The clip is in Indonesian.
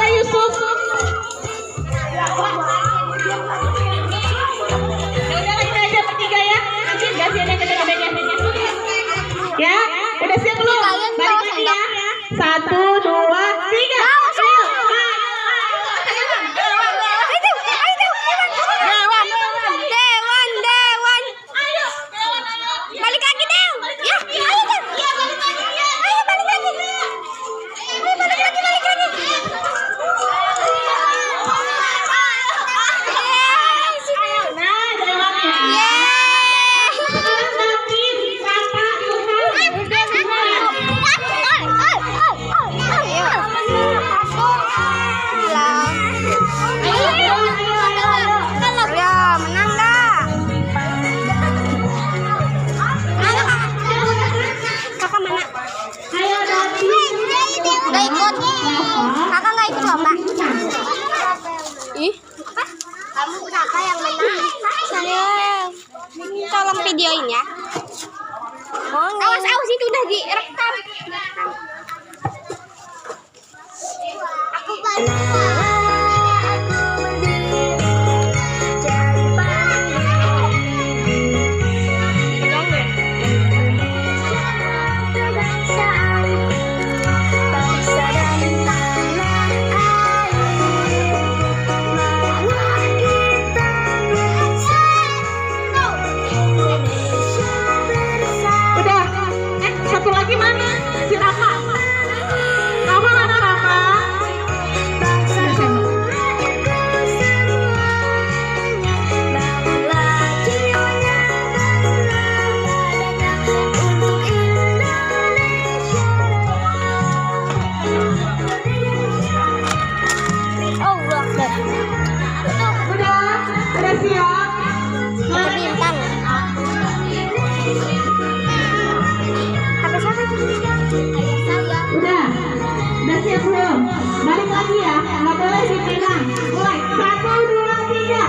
Kak Yusuf. Ya udah kita aja bertiga ya. Nanti gasiannya kita gasiannya. Ya, udah siap belum? Balik lagi ya. 1, 2, 3. Ayo. Balik lagi, Dew. Ya, ayo, Dew. Iya, balik lagi. Ayo, balik lagi. Ayo, balik lagi. Kamu kakak yang menang. Saya tolong videoin ya. Awas itu udah direkam. Aku satu lagi mana? Si Rafa. Rafa mana Rafa? Udah siap? bintang. Udah siap belum? Balik lagi ya, nggak boleh dipinang. Mulai 1, 2, 3.